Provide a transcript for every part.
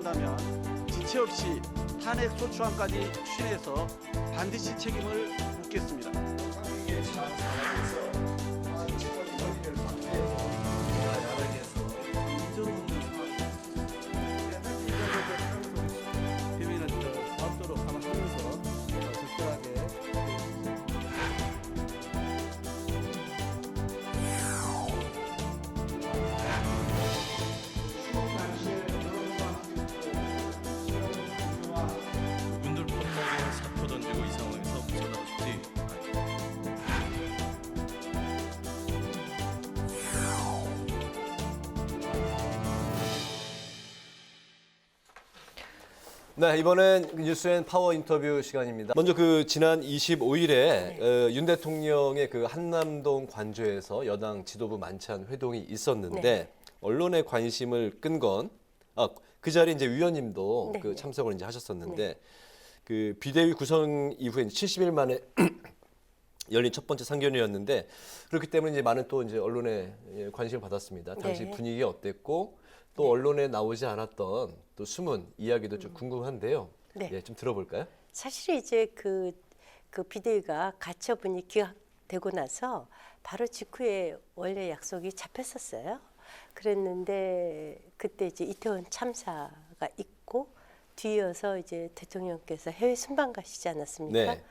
한다면 지체 없이 탄핵 소추안까지 추진해서 반드시 책임을 묻겠습니다. 비밀은 마음대로 감안하면서 적절하게. 그분들 폼나게 사표 던지고 이 상황에서 벗어나고 싶지 않아요. 네, 이번엔 뉴스앤 파워 인터뷰 시간입니다. 먼저 지난 25일에 윤 대통령의 한남동 관저에서 여당 지도부 만찬 회동이 있었는데 언론의 관심을 끈 건 그 자리에 이제 위원님도 참석을 이제 하셨었는데 비대위 구성 이후에 70일 만에 열린 첫 번째 상견이었는데 그렇기 때문에 이제 많은 또 이제 언론의 관심을 받았습니다. 당시 분위기가 어땠고 또 언론에 나오지 않았던 또 숨은 이야기도 좀 궁금한데요. 예, 좀 들어볼까요? 사실 이제 그 비대위가 가처분이 기각되고 나서 바로 직후에 원래 약속이 잡혔었어요. 그랬는데 그때 이제 이태원 참사가 있고 뒤이어서 이제 대통령께서 해외 순방 가시지 않았습니까? 네.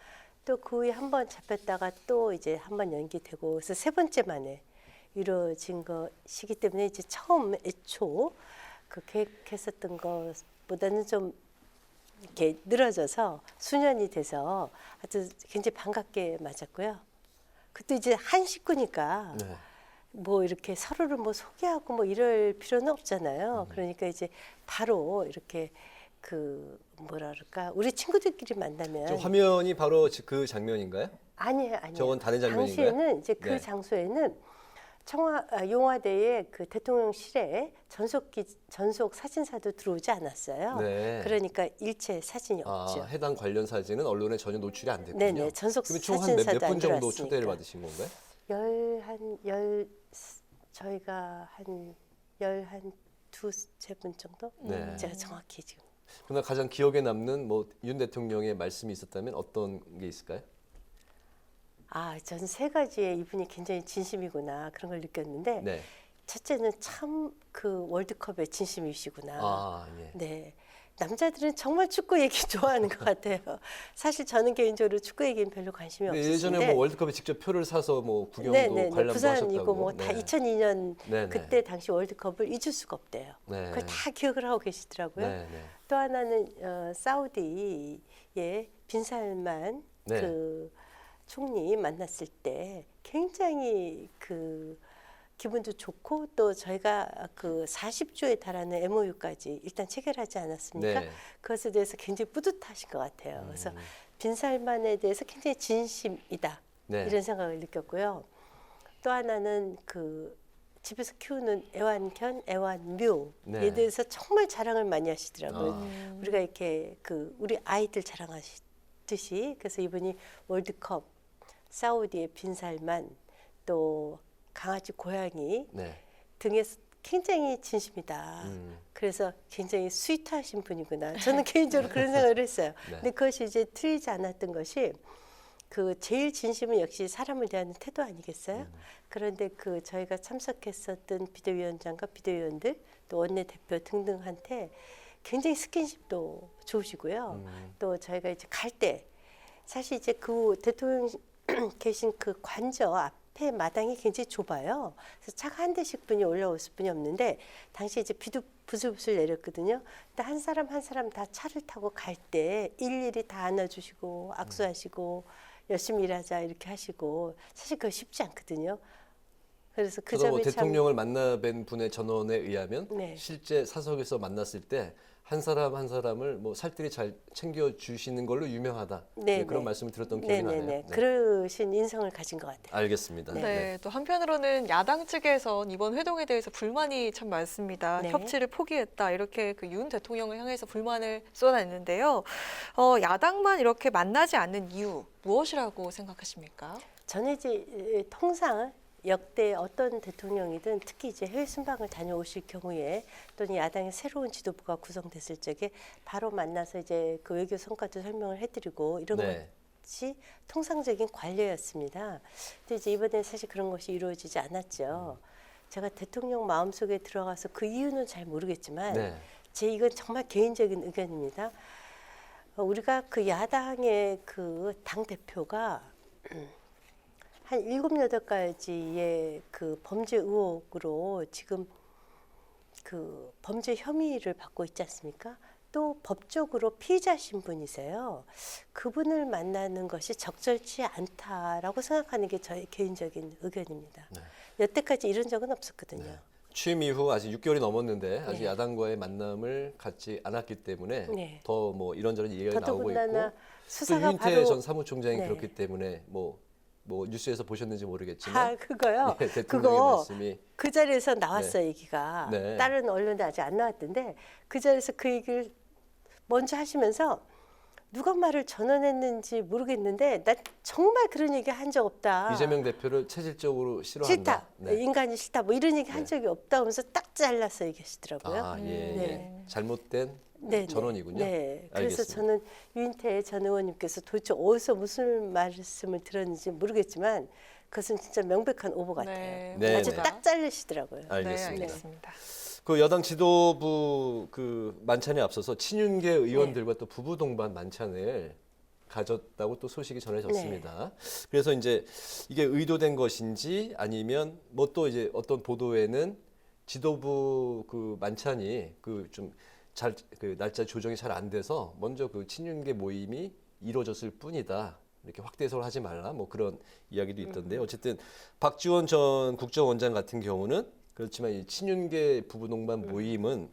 또 그 후에 한 번 잡혔다가 또 이제 한 번 연기되고 그래서 세 번째 만에 이루어진 것이기 때문에 이제 처음 애초 계획했었던 것보다는 좀 이렇게 늘어져서 수년이 돼서 아주 굉장히 반갑게 맞았고요. 그때 이제 한 식구니까 뭐 이렇게 서로를 뭐 소개하고 뭐 이럴 필요는 없잖아요. 그러니까 이제 바로 이렇게 뭐라 그럴까 우리 친구들끼리 만나면 저 화면이 바로 그 장면인가요? 아니에요. 저건 다른 장면인가요? 당시에는 이제 그 장소에는 용화대에 그 대통령실에 전속 사진사도 들어오지 않았어요. 네. 그러니까 일체 사진이 없죠. 해당 관련 사진은 언론에 전혀 노출이 안 됐군요. 네네. 전속 그러면 총 한 사진사도 몇 분 안 정도 들어왔으니까. 초대를 받으신 건가요? 저희가 한 두세 분 정도? 네. 제가 정확히 지금. 그러나 가장 기억에 남는 윤 대통령의 말씀이 있었다면 어떤 게 있을까요? 저는 세 가지의 이분이 굉장히 진심이구나 그런 걸 느꼈는데 첫째는 참 월드컵에 진심이시구나. 예. 네. 남자들은 정말 축구 얘기 좋아하는 것 같아요. 사실 저는 개인적으로 축구 얘기는 별로 관심이 없었는데 예전에 월드컵에 직접 표를 사서 구경도 관람도 부산이고 하셨다고. 다 2002년 네네. 그때 당시 월드컵을 잊을 수가 없대요. 그걸 다 기억을 하고 계시더라고요. 또 하나는 사우디의 빈살만 총리 만났을 때 굉장히 기분도 좋고 또 저희가 40조에 달하는 MOU까지 일단 체결하지 않았습니까? 그것에 대해서 굉장히 뿌듯하신 것 같아요. 그래서 빈살만에 대해서 굉장히 진심이다 이런 생각을 느꼈고요. 또 하나는 집에서 키우는 애완견, 애완묘에 대해서 정말 자랑을 많이 하시더라고요. 우리가 이렇게 우리 아이들 자랑하시듯이 그래서 이분이 월드컵, 사우디의 빈살만 또 강아지, 고양이 등에 굉장히 진심이다. 그래서 굉장히 스위트하신 분이구나. 저는 개인적으로 그런 생각을 했어요. 근데 그것이 이제 틀리지 않았던 것이 제일 진심은 역시 사람을 대하는 태도 아니겠어요? 그런데 저희가 참석했었던 비대위원장과 비대위원들 또 원내대표 등등한테 굉장히 스킨십도 좋으시고요. 또 저희가 이제 갈 때 사실 이제 대통령 계신 관저 앞에 마당이 굉장히 좁아요. 그래서 차가 한 대씩 분이 올라올 수뿐이 없는데 당시 이제 비도 부슬부슬 내렸거든요. 근데 한 사람 한 사람 다 차를 타고 갈 때 일일이 다 안아주시고 악수하시고 열심히 일하자 이렇게 하시고 사실 그거 쉽지 않거든요. 그래서 그 점이 대통령을 만나뵌 분의 전언에 의하면 네. 실제 사석에서 만났을 때 한 사람 한 사람을 살뜰히 잘 챙겨 주시는 걸로 유명하다. 네, 그런 네. 말씀을 들었던 기억이 나네요. 네. 그러신 인성을 가진 것 같아요. 알겠습니다. 네, 또 한편으로는 야당 측에선 이번 회동에 대해서 불만이 참 많습니다. 네. 협치를 포기했다 이렇게 윤 대통령을 향해서 불만을 쏟아냈는데요. 야당만 이렇게 만나지 않는 이유 무엇이라고 생각하십니까? 저는 이제 통상 역대 어떤 대통령이든 특히 이제 해외 순방을 다녀오실 경우에 또는 야당의 새로운 지도부가 구성됐을 적에 바로 만나서 이제 그 외교 성과도 설명을 해드리고 이런 네. 것이 통상적인 관례였습니다. 근데 이제 이번에 사실 그런 것이 이루어지지 않았죠. 제가 대통령 마음속에 들어가서 그 이유는 잘 모르겠지만 네. 제 이건 정말 개인적인 의견입니다. 우리가 그 야당의 그 당 대표가 한 7, 8가지의 그 범죄 의혹으로 지금 그 범죄 혐의를 받고 있지 않습니까? 또 법적으로 피의자신 분이세요. 그분을 만나는 것이 적절치 않다라고 생각하는 게 저의 개인적인 의견입니다. 네. 여태까지 이런 적은 없었거든요. 네. 취임 이후 아직 6개월이 넘었는데 아직 네. 야당과의 만남을 갖지 않았기 때문에 네. 더 뭐 이런저런 얘기가 나오고 있고 더더군다나 또 수사가 유인태 바로 전 사무총장이 네. 그렇기 때문에 뭐 뉴스에서 보셨는지 모르겠지만 그거요. 네, 대통령의 그거 말씀이 그 자리에서 나왔어요, 얘기가. 네. 다른 언론에 아직 안 나왔던데 그 자리에서 그 얘기를 먼저 하시면서 누가 말을 전언했는지 모르겠는데 난 정말 그런 얘기 한 적 없다. 이재명 대표를 체질적으로 싫어한다. 싫다. 네. 인간이 싫다. 뭐 이런 얘기 한 네. 적이 없다 하면서 딱 잘라서 얘기하시더라고요. 아, 예, 네. 예. 잘못된 네, 전언이군요. 네. 그래서 알겠습니다. 저는 유인태 전 의원님께서 도대체 어디서 무슨 말씀을 들었는지 모르겠지만 그것은 진짜 명백한 오보 같아요. 네, 아주 네. 딱 자르시더라고요. 알겠습니다. 네, 알겠습니다. 그 여당 지도부 그 만찬에 앞서서 친윤계 의원들과 네. 또 부부 동반 만찬을 가졌다고 또 소식이 전해졌습니다. 네. 그래서 이제 이게 의도된 것인지 아니면 뭐 또 이제 어떤 보도에는 지도부 그 만찬이 그 좀 그 날짜 조정이 잘 안 돼서 먼저 그 친윤계 모임이 이루어졌을 뿐이다. 이렇게 확대 해석을 하지 말라. 뭐 그런 이야기도 있던데 어쨌든 박지원 전 국정원장 같은 경우는 그렇지만 이 친윤계 부부 동반 모임은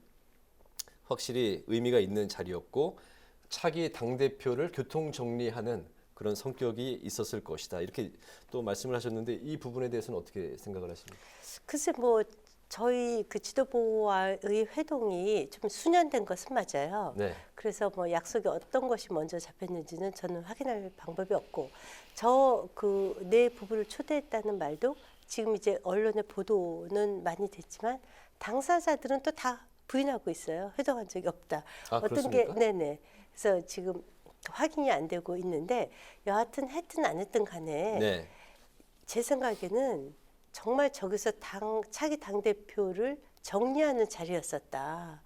확실히 의미가 있는 자리였고 차기 당 대표를 교통 정리하는 그런 성격이 있었을 것이다. 이렇게 또 말씀을 하셨는데 이 부분에 대해서는 어떻게 생각을 하십니까? 글쎄 뭐 저희 그 지도부와의 회동이 좀 수년된 것은 맞아요. 네. 그래서 뭐 약속이 어떤 것이 먼저 잡혔는지는 저는 확인할 방법이 없고 저 그 네 부부를 초대했다는 말도 지금 이제 언론의 보도는 많이 됐지만 당사자들은 또 다 부인하고 있어요. 회동한 적이 없다. 아, 어떤 그렇습니까? 게 네네. 그래서 지금 확인이 안 되고 있는데 여하튼 했든 안 했든 간에 네. 제 생각에는 정말 저기서 차기 당대표를 정리하는 자리였었다라면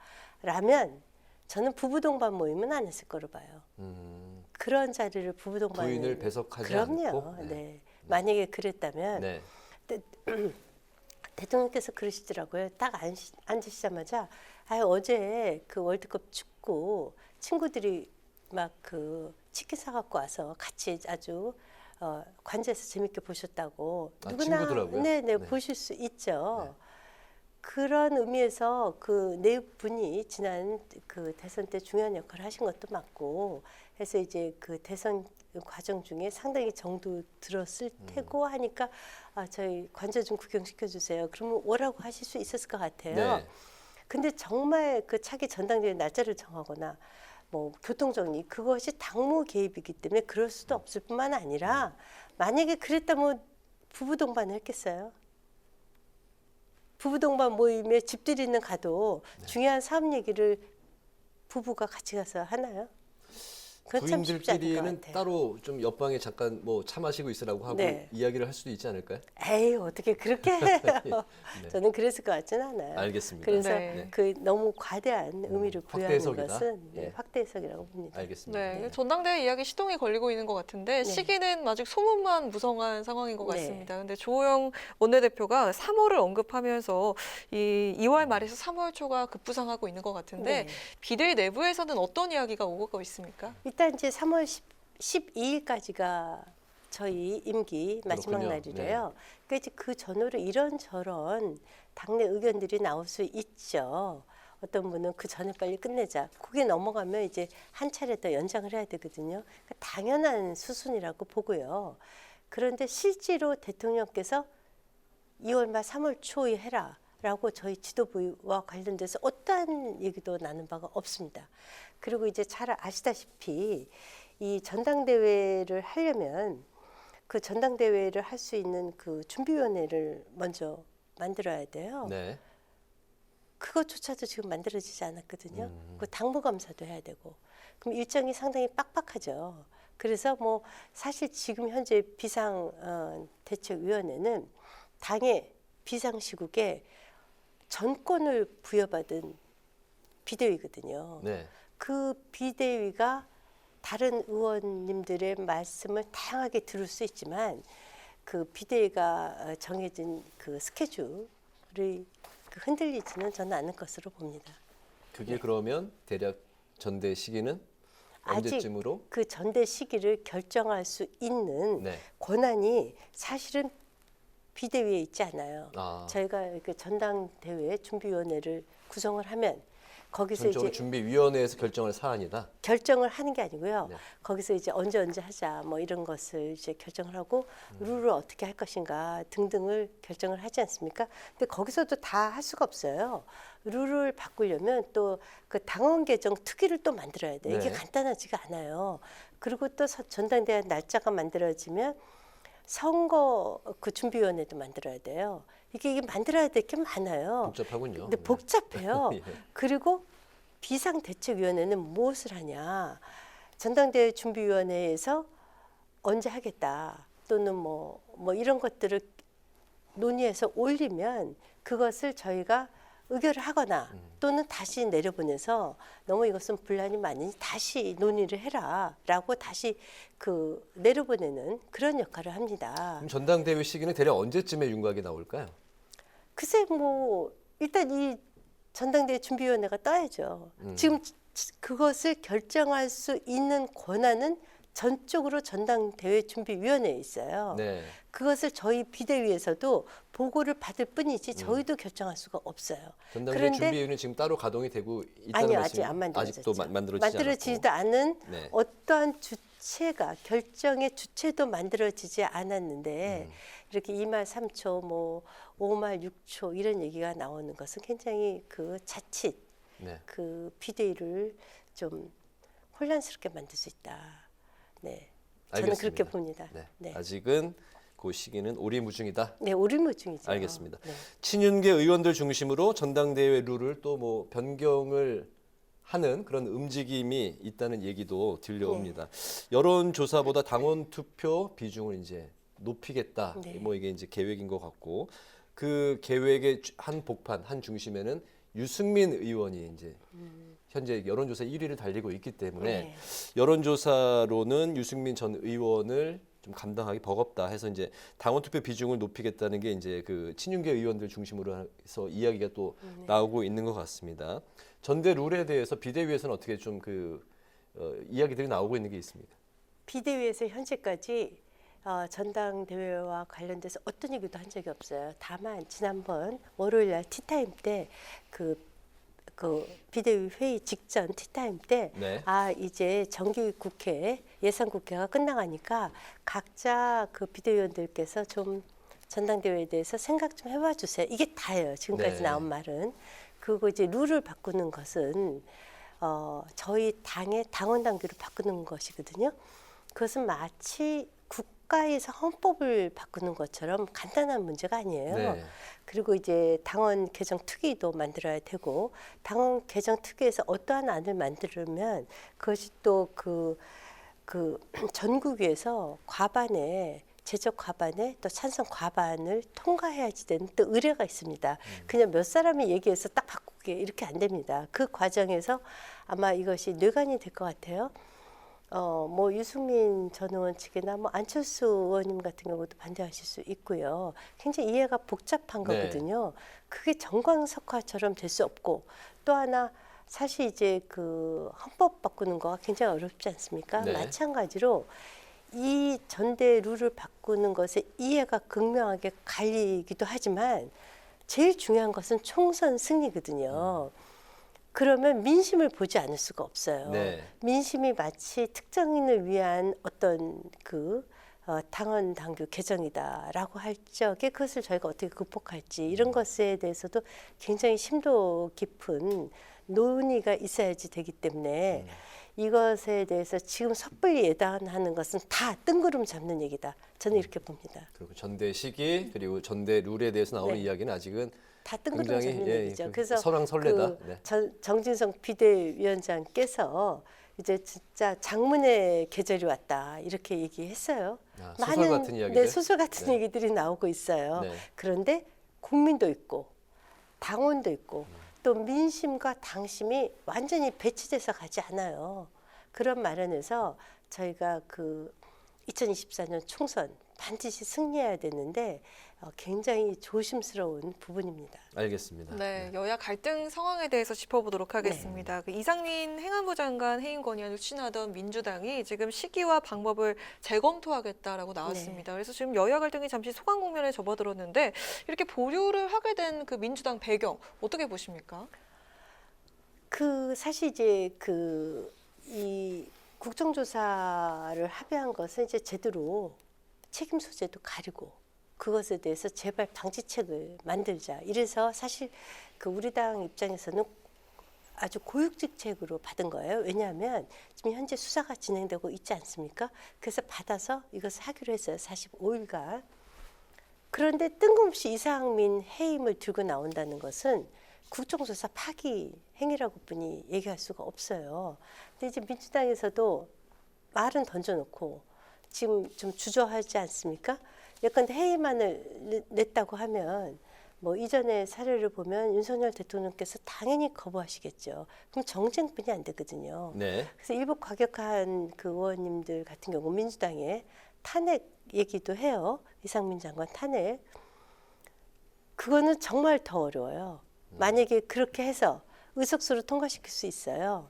저는 부부 동반 모임은 안 했을 거로 봐요. 그런 자리를 부부 동반 부인을 배석하지 그럼요. 않고. 네. 만약에 그랬다면 네. 대통령께서 그러시더라고요. 딱 앉으시자마자 어제 그 월드컵 축구 친구들이 막 그 치킨 사갖고 와서 같이 아주 관제해서 재밌게 보셨다고. 아, 누구나 친구더라고요. 네, 네. 보실 수 있죠. 네. 그런 의미에서 그 네 분이 지난 그 대선 때 중요한 역할을 하신 것도 맞고 해서 이제 그 대선 과정 중에 상당히 정도 들었을 테고 하니까 저희 관제 좀 구경시켜 주세요. 그러면 오라고 하실 수 있었을 것 같아요. 네. 근데 정말 그 차기 전당대회 날짜를 정하거나 뭐 교통정리 그것이 당무 개입이기 때문에 그럴 수도 없을 뿐만 아니라 만약에 그랬다면 부부 동반을 했겠어요? 부부 동반 모임에 집들이는 가도 중요한 사업 얘기를 부부가 같이 가서 하나요? 그건 참 쉽지 않을 것 부인들끼리는 같아요. 따로 좀 옆방에 잠깐 뭐 차 마시고 있으라고 하고 네. 이야기를 할 수도 있지 않을까요? 에이 어떻게 그렇게 해요? 네. 저는 그랬을 것 같지는 않아요. 알겠습니다. 그래서 네. 그 너무 과대한 의미를 확대 부여하는 해석이다. 것은 예. 확대 해석이라고 봅니다. 알겠습니다. 네, 네. 전당대회 이야기 시동이 걸리고 있는 것 같은데 시기는 아직 소문만 무성한 상황인 것 네. 같습니다. 근데 조호영 원내대표가 3월을 언급하면서 이 2월 말에서 3월 초가 급부상하고 있는 것 같은데 네. 비대위 내부에서는 어떤 이야기가 오고 있습니까? 일단 이제 3월 12일까지가 저희 임기 마지막 그렇군요. 날이래요. 그러니까 이제 그 전후로 이런저런 당내 의견들이 나올 수 있죠. 어떤 분은 그 전에 빨리 끝내자. 그게 넘어가면 이제 한 차례 더 연장을 해야 되거든요. 그러니까 당연한 수순이라고 보고요. 그런데 실제로 대통령께서 2월 말 3월 초에 해라라고 저희 지도부와 관련돼서 어떠한 얘기도 나눈 바가 없습니다. 그리고 이제 잘 아시다시피 이 전당대회를 하려면 그 전당대회를 할 수 있는 그 준비위원회를 먼저 만들어야 돼요. 네. 그것조차도 지금 만들어지지 않았거든요. 그 당무검사도 해야 되고. 그럼 일정이 상당히 빡빡하죠. 그래서 뭐 사실 지금 현재 비상대책위원회는 당의 비상시국에 전권을 부여받은 비대위거든요. 네. 그 비대위가 다른 의원님들의 말씀을 다양하게 들을 수 있지만 그 비대위가 정해진 그 스케줄이 흔들리지는 저는 않을 것으로 봅니다. 그게 그러면 대략 전대 시기는 언제쯤으로? 아직 그 전대 시기를 결정할 수 있는 네. 권한이 사실은 비대위에 있지 않아요. 아. 저희가 그 전당대회 준비위원회를 구성을 하면 거기서 전적으로 이제 준비위원회에서 결정할 사안이다. 결정을 하는 게 아니고요. 네. 거기서 이제 언제 하자 뭐 이런 것을 이제 결정을 하고 룰을 어떻게 할 것인가 등등을 결정을 하지 않습니까? 근데 거기서도 다 할 수가 없어요. 룰을 바꾸려면 또 그 당원 개정 특위를 또 만들어야 돼. 이게 네. 간단하지가 않아요. 그리고 또 전당대회 날짜가 만들어지면 선거 그 준비위원회도 만들어야 돼요. 이게 만들어야 될 게 많아요. 복잡하군요. 근데 복잡해요. 예. 그리고 비상대책위원회는 무엇을 하냐? 전당대회 준비위원회에서 언제 하겠다 또는 뭐 이런 것들을 논의해서 올리면 그것을 저희가 의결을 하거나 또는 다시 내려보내서 너무 이것은 분란이 많으니 다시 논의를 해라라고 다시 그 내려보내는 그런 역할을 합니다. 그럼 전당대회 시기는 대략 언제쯤에 윤곽이 나올까요? 글쎄 뭐 일단 이 전당대회 준비위원회가 떠야죠. 지금 그것을 결정할 수 있는 권한은 전적으로 전당대회 준비위원회에 있어요. 네. 그것을 저희 비대위에서도 보고를 받을 뿐이지 저희도 결정할 수가 없어요. 전당대회 준비위원회는 지금 따로 가동이 되고 있다는 아니요, 말씀이 아직 안 만들어졌죠. 아직도 만들어지지 만들어지지도 않은 네. 어떠한 주체가 결정의 주체도 만들어지지 않았는데 이렇게 2말 3초, 뭐 5말 6초 이런 얘기가 나오는 것은 굉장히 그 자칫 네. 그 비대위를 좀 혼란스럽게 만들 수 있다. 네, 저는 알겠습니다. 그렇게 봅니다. 네. 네, 아직은 그 시기는 오리무중이다. 네 오리무중이죠. 알겠습니다. 네. 친윤계 의원들 중심으로 전당대회 룰을 또 뭐 변경을 하는 그런 움직임이 있다는 얘기도 들려옵니다. 여론조사보다 당원 투표 비중을 이제 높이겠다. 네. 뭐 이게 이제 계획인 것 같고 그 계획의 한 복판, 한 중심에는 유승민 의원이 이제 현재 여론조사 1위를 달리고 있기 때문에 네. 여론조사로는 유승민 전 의원을 좀 감당하기 버겁다 해서 이제 당원 투표 비중을 높이겠다는 게 이제 그 친윤계 의원들 중심으로 해서 이야기가 또 나오고 있는 것 같습니다. 전대 룰에 대해서 비대위에서는 어떻게 좀 그 이야기들이 나오고 있는 게 있습니까? 비대위에서 현재까지 전당대회와 관련돼서 어떤 얘기도 한 적이 없어요. 다만 지난번 월요일 날 티타임 때 그 비대위 회의 직전 티타임 때 네. 이제 정기국회 예산국회가 끝나가니까 각자 그 비대위원들께서 좀 전당대회에 대해서 생각 좀 해봐 주세요. 이게 다예요. 지금까지 네. 나온 말은. 그리고 이제 룰을 바꾸는 것은 저희 당의 당원 당규를 바꾸는 것이거든요. 그것은 마치 국가에서 헌법을 바꾸는 것처럼 간단한 문제가 아니에요. 네. 그리고 이제 당원 개정 특위도 만들어야 되고 당원 개정 특위에서 어떠한 안을 만들면 그것이 또 그 전국위에서 과반에 제적 과반에 또 찬성 과반을 통과해야지 되는 또 의례가 있습니다. 그냥 몇 사람이 얘기해서 딱 바꾸게 이렇게 안 됩니다. 그 과정에서 아마 이것이 뇌관이 될 것 같아요. 뭐 유승민 전 의원 측이나 뭐 안철수 의원님 같은 경우도 반대하실 수 있고요. 굉장히 이해가 복잡한 네. 거거든요. 그게 정광석화처럼 될 수 없고 또 하나 사실 이제 그 헌법 바꾸는 거가 굉장히 어렵지 않습니까? 네. 마찬가지로 이 전대 룰을 바꾸는 것에 이해가 극명하게 갈리기도 하지만 제일 중요한 것은 총선 승리거든요. 그러면 민심을 보지 않을 수가 없어요. 네. 민심이 마치 특정인을 위한 어떤 당원 당규 개정이다라고 할 적에 그것을 저희가 어떻게 극복할지 이런 것에 대해서도 굉장히 심도 깊은 논의가 있어야지 되기 때문에 이것에 대해서 지금 섣불리 예단하는 것은 다 뜬구름 잡는 얘기다. 저는 이렇게 봅니다. 그리고 전대 시기 그리고 전대 룰에 대해서 나오는 네. 이야기는 아직은 다 뜬구름 굉장히 잡는 얘기죠. 그래서 설왕설래다. 그 네. 정진성 비대위원장께서 이제 진짜 장문의 계절이 왔다 이렇게 얘기했어요. 소설 같은 이야기들. 네, 소설 같은 네. 얘기들이 나오고 있어요. 네. 그런데 국민도 있고 당원도 있고 또 민심과 당심이 완전히 배치돼서 가지 않아요. 그런 마련에서 저희가 그 2024년 총선 반드시 승리해야 되는데 굉장히 조심스러운 부분입니다. 알겠습니다. 네, 여야 갈등 상황에 대해서 짚어보도록 하겠습니다. 그 이상민 행안부 장관 해임 건의안을 추진하던 민주당이 지금 시기와 방법을 재검토하겠다라고 나왔습니다. 그래서 지금 여야 갈등이 잠시 소강 국면에 접어들었는데 이렇게 보류를 하게 된 그 민주당 배경 어떻게 보십니까? 그 사실 이제 이 국정조사를 합의한 것은 이제 제대로 책임 소재도 가리고 그것에 대해서 재발 방지책을 만들자. 이래서 사실 그 우리 당 입장에서는 아주 고육직책으로 받은 거예요. 왜냐하면 지금 현재 수사가 진행되고 있지 않습니까? 그래서 받아서 이것을 하기로 했어요. 45일간. 그런데 뜬금없이 이상민 해임을 들고 나온다는 것은 국정조사 파기 행위라고 뿐이 얘기할 수가 없어요. 근데 이제 민주당에서도 말은 던져놓고 지금 좀 주저하지 않습니까? 예컨대 해임안을 냈다고 하면 뭐 이전의 사례를 보면 윤석열 대통령께서 당연히 거부하시겠죠. 그럼 정쟁뿐이 안 되거든요. 네. 그래서 일부 과격한 그 의원님들 같은 경우 민주당에 탄핵 얘기도 해요. 이상민 장관 탄핵. 그거는 정말 더 어려워요. 만약에 그렇게 해서 의석수로 통과시킬 수 있어요.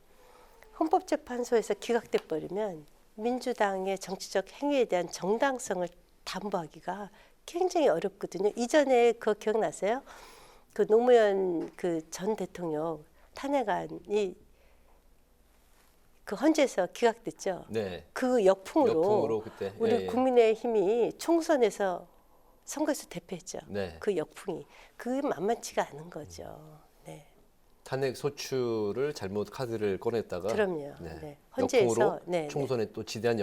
헌법재판소에서 기각돼 버리면 민주당의 정치적 행위에 대한 정당성을 담보하기가 굉장히 어렵거든요. 이전에 그거 기억나세요? 그 노무현 그 전 대통령 탄핵안이 그 헌재에서 기각됐죠. 네. 그 역풍으로 그때 우리 국민의힘이 총선에서 선거에서 대패했죠. 네. 그 역풍이 그게 만만치가 않은 거죠. 네. 탄핵 소추를 잘못 카드를 꺼냈다가 그럼요. 네. 네. 헌재에서 역풍으로 네, 총선에 또 지대한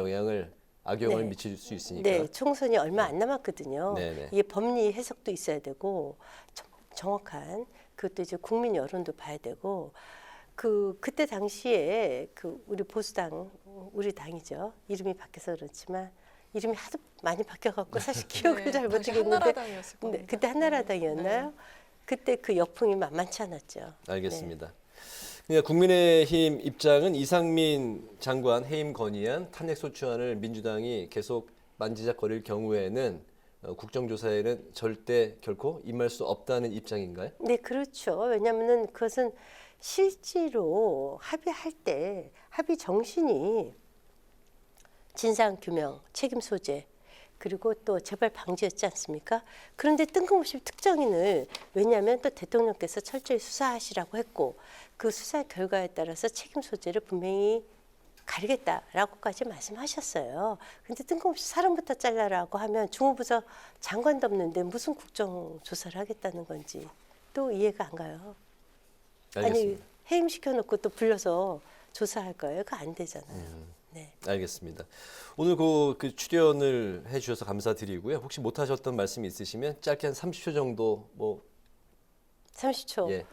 악영을 네. 미칠 수 있으니까. 네, 총선이 얼마 안 남았거든요. 네, 네. 이게 법리 해석도 있어야 되고 정확한 그것도 이제 국민 여론도 봐야 되고 그때 당시에 그 우리 보수당 우리 당이죠. 이름이 바뀌어서 그렇지만 이름이 하도 많이 바뀌어갖고 사실 기억을 네, 잘 당시 못하겠는데 한나라당이었을 겁니다. 네, 그때 한나라당이었나요? 네. 그때 그 역풍이 만만치 않았죠. 알겠습니다. 그러니까 국민의힘 입장은 이상민 장관 해임 건의안 탄핵 소추안을 민주당이 계속 만지작거릴 경우에는 국정조사에는 절대 결코 임할 수 없다는 입장인가요? 네, 그렇죠. 왜냐하면은 그것은 실제로 합의할 때 합의 정신이 진상 규명, 책임 소재 그리고 또 재발 방지였지 않습니까? 그런데 뜬금없이 특정인을 왜냐하면 또 대통령께서 철저히 수사하시라고 했고 그 수사 결과에 따라서 책임 소재를 분명히 가리겠다라고까지 말씀하셨어요. 그런데 뜬금없이 사람부터 잘라라고 하면 중후부서 장관도 없는데 무슨 국정조사를 하겠다는 건지 또 이해가 안 가요. 알겠습니다. 아니 해임시켜놓고 또 불러서 조사할 거예요? 그거 안 되잖아요. 네. 알겠습니다. 오늘 그 출연을 해주셔서 감사드리고요. 혹시 못하셨던 말씀이 있으시면 짧게 한 30초 정도 30초. 예.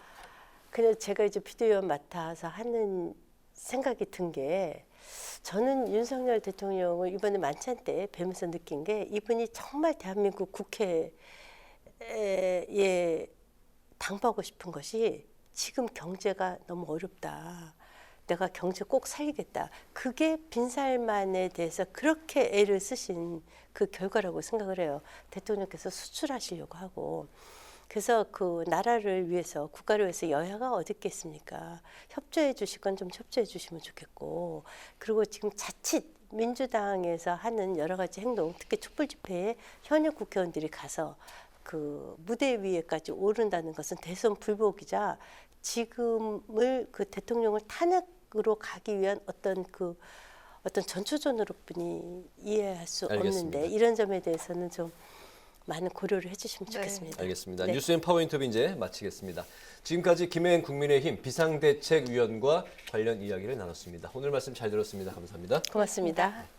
그냥 제가 이제 비대위원 맡아서 하는 생각이 든 게 저는 윤석열 대통령을 이번에 만찬 때 뵈면서 느낀 게 이분이 정말 대한민국 국회에 당부하고 싶은 것이 지금 경제가 너무 어렵다. 내가 경제 꼭 살리겠다. 그게 빈살만에 대해서 그렇게 애를 쓰신 그 결과라고 생각을 해요. 대통령께서 수출하시려고 하고. 그래서 그 나라를 위해서 국가를 위해서 여야가 어디 있겠습니까? 협조해 주실 건 좀 협조해 주시면 좋겠고 그리고 지금 자칫 민주당에서 하는 여러 가지 행동 특히 촛불 집회에 현역 국회의원들이 가서 그 무대 위에까지 오른다는 것은 대선 불복이자 지금을 그 대통령을 탄핵으로 가기 위한 어떤 전초전으로뿐이 이해할 수 알겠습니다. 없는데 이런 점에 대해서는 좀 많은 고려를 해주시면 좋겠습니다. 알겠습니다. 네. 뉴스앤 파워 인터뷰 이제 마치겠습니다. 지금까지 김혜은 국민의힘 비상대책위원과 관련 이야기를 나눴습니다. 오늘 말씀 잘 들었습니다. 감사합니다. 고맙습니다.